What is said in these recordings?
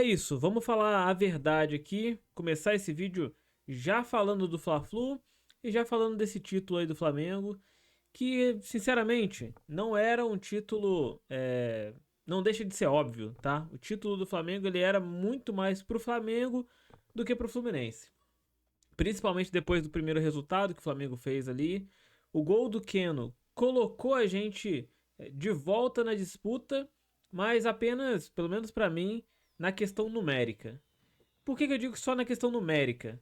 É isso, vamos falar a verdade aqui, começar esse vídeo já falando do Fla-Flu e já falando desse título aí do Flamengo, que sinceramente não era um título, não deixa de ser óbvio, tá? O título do Flamengo ele era muito mais pro Flamengo do que pro Fluminense. Principalmente depois do primeiro resultado que o Flamengo fez ali. O gol do Keno colocou a gente de volta na disputa, mas apenas, pelo menos para mim, na questão numérica. Por que eu digo só na questão numérica?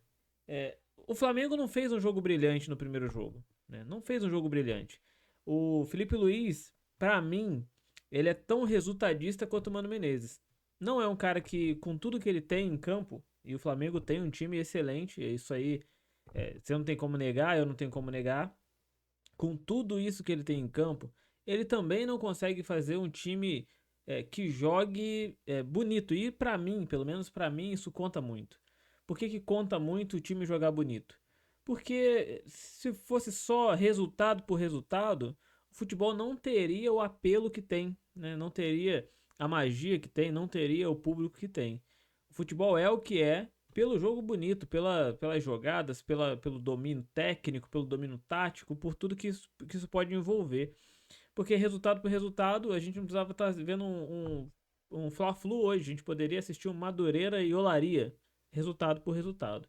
O Flamengo não fez um jogo brilhante no primeiro jogo. Né? Não fez um jogo brilhante. O Felipe Luiz, para mim, ele é tão resultadista quanto o Mano Menezes. Não é um cara que, com tudo que ele tem em campo, e o Flamengo tem um time excelente, isso aí você não tem como negar, eu não tenho como negar. Com tudo isso que ele tem em campo, ele também não consegue fazer um time que jogue bonito. E para mim, pelo menos para mim, isso conta muito. Por que conta muito o time jogar bonito? Porque se fosse só resultado por resultado, o futebol não teria o apelo que tem, né? Não teria a magia que tem, não teria o público que tem. O futebol é o que é pelo jogo bonito, pelas jogadas, pelo domínio técnico, pelo domínio tático, por tudo que isso pode envolver. Porque resultado por resultado, a gente não precisava estar vendo um Fla-Flu hoje. A gente poderia assistir um Madureira e Olaria, resultado por resultado.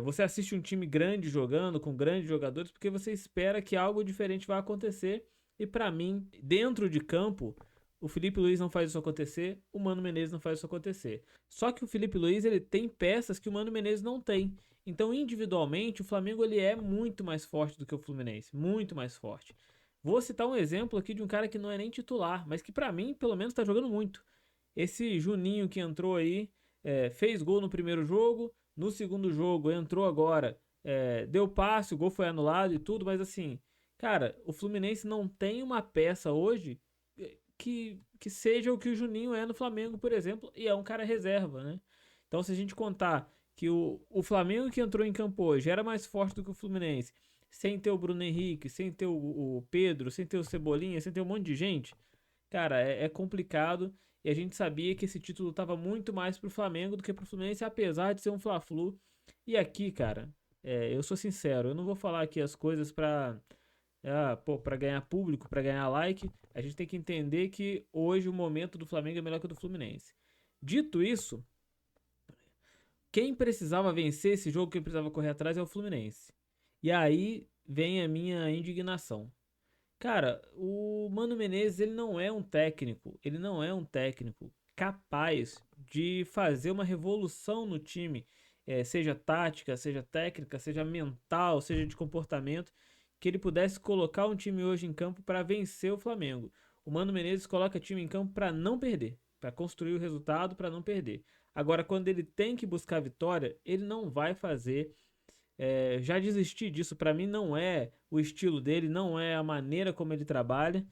Você assiste um time grande jogando, com grandes jogadores, porque você espera que algo diferente vá acontecer. E para mim, dentro de campo, o Felipe Luiz não faz isso acontecer, o Mano Menezes não faz isso acontecer. Só que o Felipe Luiz ele tem peças que o Mano Menezes não tem. Então, individualmente, o Flamengo ele é muito mais forte do que o Fluminense, muito mais forte. Vou citar um exemplo aqui de um cara que não é nem titular, mas que para mim, pelo menos, está jogando muito. Esse Juninho que entrou aí, fez gol no primeiro jogo, no segundo jogo entrou agora, deu passe, o gol foi anulado e tudo, mas assim, cara, o Fluminense não tem uma peça hoje que seja o que o Juninho é no Flamengo, por exemplo, e é um cara reserva, né? Então, se a gente contar que o Flamengo que entrou em campo hoje era mais forte do que o Fluminense, sem ter o Bruno Henrique, sem ter o Pedro, sem ter o Cebolinha, sem ter um monte de gente, cara, é complicado. E a gente sabia que esse título estava muito mais pro Flamengo do que pro Fluminense, apesar de ser um Fla-Flu. E aqui, cara, eu sou sincero, eu não vou falar aqui as coisas pra ganhar público, pra ganhar like. A gente tem que entender que hoje o momento do Flamengo é melhor que o do Fluminense. Dito isso, quem precisava vencer esse jogo, quem precisava correr atrás é o Fluminense. E aí vem a minha indignação. Cara, o Mano Menezes ele não é um técnico, ele não é um técnico capaz de fazer uma revolução no time, seja tática, seja técnica, seja mental, seja de comportamento, que ele pudesse colocar um time hoje em campo para vencer o Flamengo. O Mano Menezes coloca o time em campo para não perder, para construir o resultado, para não perder. Agora, quando ele tem que buscar a vitória, ele não vai fazer. Já desisti disso, para mim não é o estilo dele, não é a maneira como ele trabalha.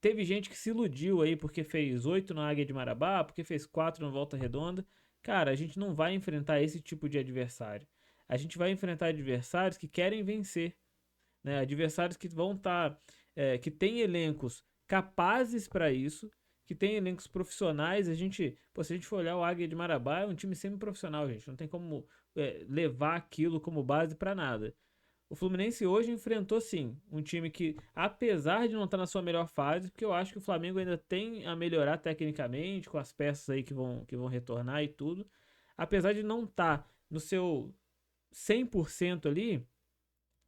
Teve gente que se iludiu aí porque fez 8 na Águia de Marabá, porque fez 4 na Volta Redonda. Cara, a gente não vai enfrentar esse tipo de adversário. A gente vai enfrentar adversários que querem vencer, né? Adversários que vão estar, que têm elencos capazes para isso, que têm elencos profissionais. Se a gente for olhar o Águia de Marabá, é um time semi-profissional, gente. Não tem como levar aquilo como base para nada. O Fluminense hoje enfrentou sim um time que, apesar de não estar na sua melhor fase, porque eu acho que o Flamengo ainda tem a melhorar tecnicamente com as peças aí que vão retornar e tudo, apesar de não estar no seu 100% ali,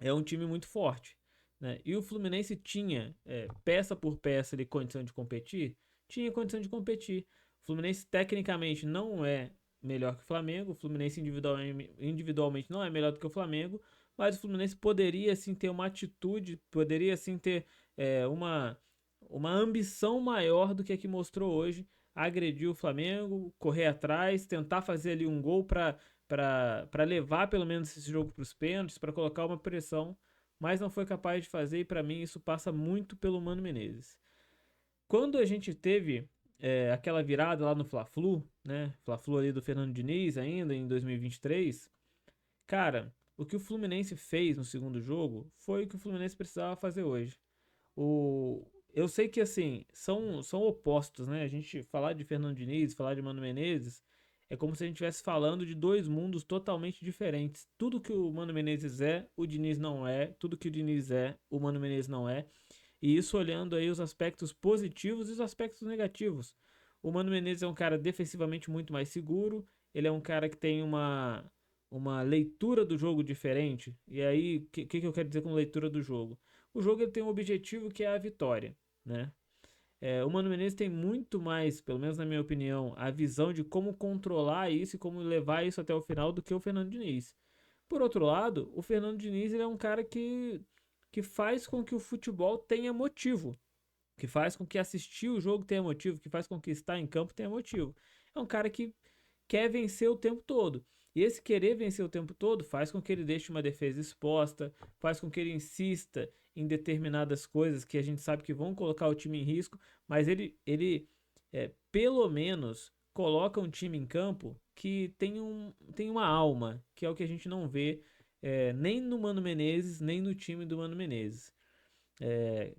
é um time muito forte. Né? E o Fluminense tinha, peça por peça, ali, condição de competir? Tinha condição de competir. O Fluminense, tecnicamente, não é melhor que o Flamengo. O Fluminense, individualmente, não é melhor do que o Flamengo. Mas o Fluminense poderia, sim, ter uma atitude, poderia, sim, ter uma ambição maior do que a que mostrou hoje. Agredir o Flamengo, correr atrás, tentar fazer ali um gol para levar pelo menos esse jogo para os pênaltis, para colocar uma pressão, mas não foi capaz de fazer e para mim isso passa muito pelo Mano Menezes. Quando a gente teve aquela virada lá no Fla-Flu, né? Fla-Flu ali do Fernando Diniz ainda em 2023, cara, o que o Fluminense fez no segundo jogo foi o que o Fluminense precisava fazer hoje. O, eu sei que assim, são opostos, né? A gente falar de Fernando Diniz, falar de Mano Menezes, é como se a gente estivesse falando de dois mundos totalmente diferentes. Tudo que o Mano Menezes é, o Diniz não é. Tudo que o Diniz é, o Mano Menezes não é. E isso olhando aí os aspectos positivos e os aspectos negativos. O Mano Menezes é um cara defensivamente muito mais seguro, ele é um cara que tem uma leitura do jogo diferente. E aí, o que eu quero dizer com leitura do jogo? O jogo ele tem um objetivo que é a vitória, né? O Mano Menezes tem muito mais, pelo menos na minha opinião, a visão de como controlar isso e como levar isso até o final do que o Fernando Diniz. Por outro lado, o Fernando Diniz ele é um cara que faz com que o futebol tenha motivo, que faz com que assistir o jogo tenha motivo, que faz com que estar em campo tenha motivo. É um cara que quer vencer o tempo todo. E esse querer vencer o tempo todo faz com que ele deixe uma defesa exposta, faz com que ele insista em determinadas coisas que a gente sabe que vão colocar o time em risco, mas ele pelo menos coloca um time em campo que tem uma alma, que é o que a gente não vê nem no Mano Menezes, nem no time do Mano Menezes.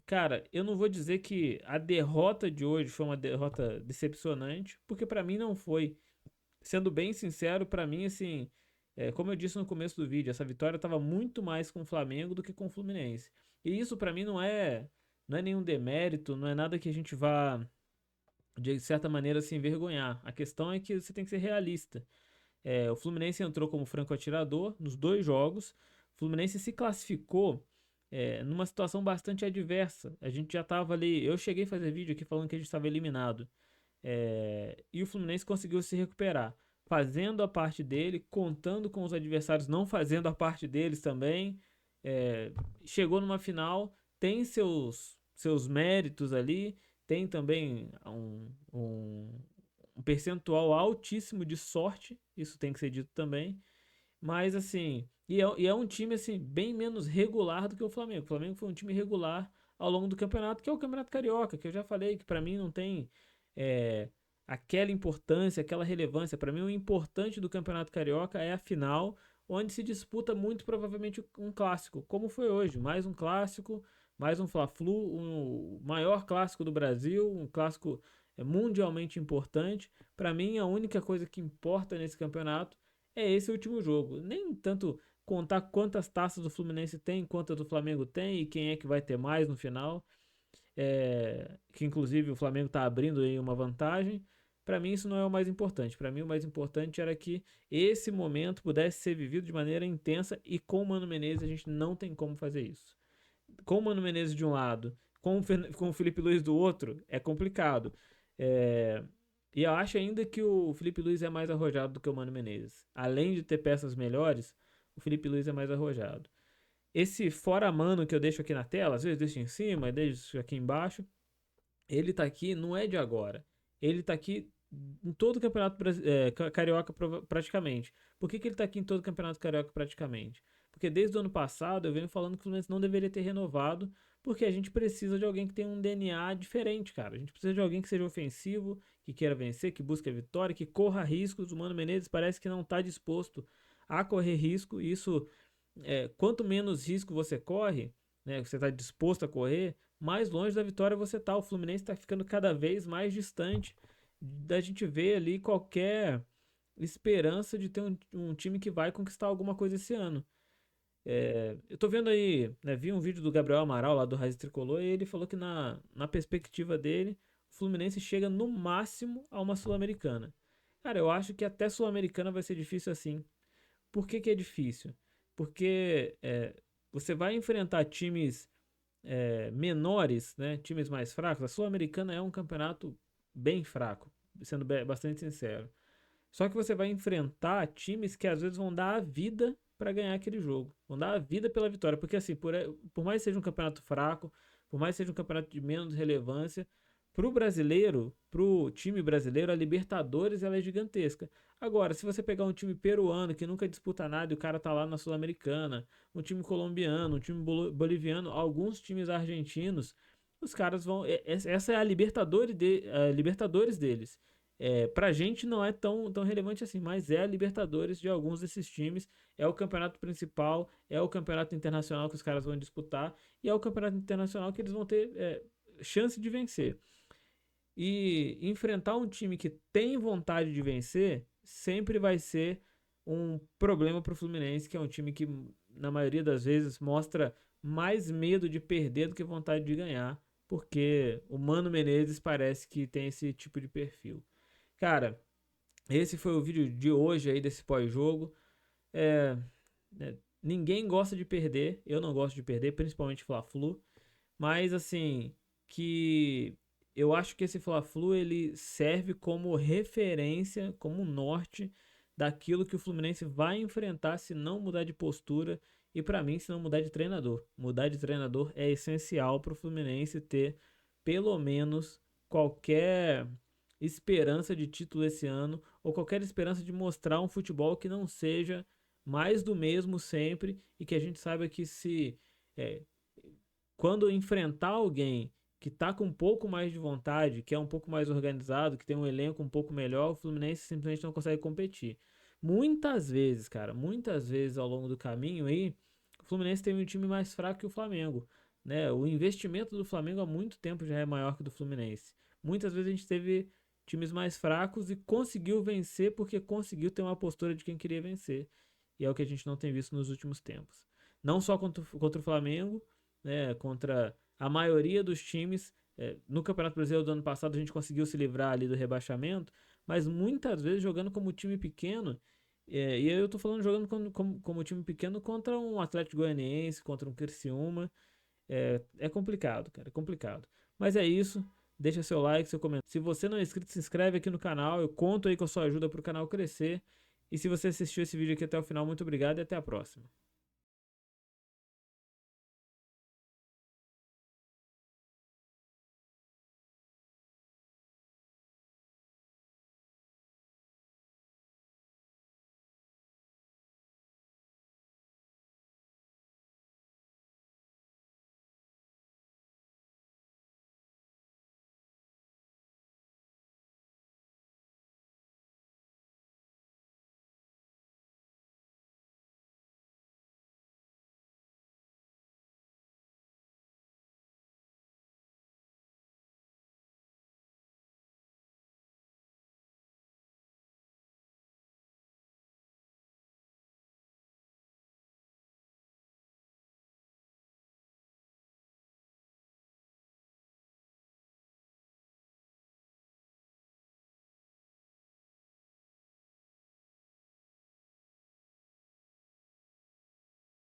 Cara, eu não vou dizer que a derrota de hoje foi uma derrota decepcionante, porque pra mim não foi. Sendo bem sincero, pra mim, assim, como eu disse no começo do vídeo, essa vitória tava muito mais com o Flamengo do que com o Fluminense. E isso pra mim não é nenhum demérito, não é nada que a gente vá de certa maneira se envergonhar. A questão é que você tem que ser realista. O Fluminense entrou como franco atirador nos dois jogos. O Fluminense se classificou numa situação bastante adversa. A gente já estava ali. Eu cheguei a fazer vídeo aqui falando que a gente estava eliminado. E o Fluminense conseguiu se recuperar, fazendo a parte dele, contando com os adversários não fazendo a parte deles também. É, Chegou numa final, tem seus méritos ali, tem também um percentual altíssimo de sorte, isso tem que ser dito também. Mas assim, e é um time assim bem menos regular do que o Flamengo. O Flamengo foi um time regular ao longo do campeonato, que é o Campeonato Carioca, que eu já falei que pra mim não tem é, aquela importância, aquela relevância. Pra mim o importante do Campeonato Carioca é a final, onde se disputa muito provavelmente um clássico, como foi hoje, mais um clássico, mais um Fla-Flu, o maior clássico do Brasil, um clássico mundialmente importante. Pra mim a única coisa que importa nesse campeonato é esse último jogo. Nem tanto contar quantas taças o Fluminense tem, quantas do Flamengo tem e quem é que vai ter mais no final. Que inclusive o Flamengo está abrindo aí uma vantagem. Para mim isso não é o mais importante. Para mim o mais importante era que esse momento pudesse ser vivido de maneira intensa e com o Mano Menezes a gente não tem como fazer isso. Com o Mano Menezes de um lado, com o Felipe Luiz do outro, é complicado. É, e eu acho ainda que o Felipe Luiz é mais arrojado do que o Mano Menezes. Além de ter peças melhores, o Felipe Luiz é mais arrojado. Esse fora mano que eu deixo aqui na tela, às vezes deixo em cima, deixo aqui embaixo, ele tá aqui não é de agora. Ele tá aqui em todo o campeonato carioca praticamente. Por que ele tá aqui em todo o campeonato carioca praticamente? Porque desde o ano passado eu venho falando que o Fluminense não deveria ter renovado, porque a gente precisa de alguém que tenha um DNA diferente, cara. A gente precisa de alguém que seja ofensivo, que queira vencer, que busque a vitória, que corra riscos. O Mano Menezes parece que não está disposto a correr risco. E isso, quanto menos risco você corre, né, você está disposto a correr, mais longe da vitória você tá. O Fluminense está ficando cada vez mais distante da gente ver ali qualquer esperança de ter um time que vai conquistar alguma coisa esse ano. Eu tô vendo aí, né, vi um vídeo do Gabriel Amaral lá do Raiz Tricolor e ele falou que na perspectiva dele, o Fluminense chega no máximo a uma Sul-Americana. Cara, eu acho que até Sul-Americana vai ser difícil assim. Por que que é difícil? Porque você vai enfrentar times menores, né, times mais fracos. A Sul-Americana é um campeonato bem fraco, sendo bastante sincero. Só que você vai enfrentar times que às vezes vão dar a vida para ganhar aquele jogo, vão dar a vida pela vitória, porque assim, por mais que seja um campeonato fraco, por mais que seja um campeonato de menos relevância, pro brasileiro, pro time brasileiro, a Libertadores ela é gigantesca. Agora, se você pegar um time peruano que nunca disputa nada e o cara tá lá na Sul-Americana, um time colombiano, um time boliviano, alguns times argentinos, os caras vão. Essa é a Libertadores deles. Pra gente não é tão relevante assim, mas é a Libertadores de alguns desses times. É o campeonato principal, é o campeonato internacional que os caras vão disputar, e é o campeonato internacional que eles vão ter chance de vencer. E enfrentar um time que tem vontade de vencer sempre vai ser um problema para o Fluminense, que é um time que, na maioria das vezes, mostra mais medo de perder do que vontade de ganhar, porque o Mano Menezes parece que tem esse tipo de perfil. Cara, esse foi o vídeo de hoje aí desse pós-jogo. É, ninguém gosta de perder, eu não gosto de perder, principalmente Fla-Flu, mas assim, que eu acho que esse Fla-Flu ele serve como referência, como norte daquilo que o Fluminense vai enfrentar se não mudar de postura e para mim se não mudar de treinador. Mudar de treinador é essencial para o Fluminense ter pelo menos qualquer esperança de título esse ano ou qualquer esperança de mostrar um futebol que não seja mais do mesmo sempre e que a gente saiba que se é, quando enfrentar alguém que tá com um pouco mais de vontade, que é um pouco mais organizado, que tem um elenco um pouco melhor, o Fluminense simplesmente não consegue competir. Muitas vezes, cara, muitas vezes ao longo do caminho aí, o Fluminense tem um time mais fraco que o Flamengo, né? O investimento do Flamengo há muito tempo já é maior que o do Fluminense. Muitas vezes a gente teve times mais fracos e conseguiu vencer porque conseguiu ter uma postura de quem queria vencer. E é o que a gente não tem visto nos últimos tempos. Não só contra o Flamengo, né, contra a maioria dos times. No Campeonato Brasileiro do ano passado a gente conseguiu se livrar ali do rebaixamento, mas muitas vezes jogando como time pequeno, e eu tô falando jogando como time pequeno contra um Atlético Goianiense, contra um Criciúma, é complicado, cara, é complicado. Mas é isso, deixa seu like, seu comentário. Se você não é inscrito, se inscreve aqui no canal, eu conto aí com a sua ajuda para o canal crescer. E se você assistiu esse vídeo aqui até o final, muito obrigado e até a próxima.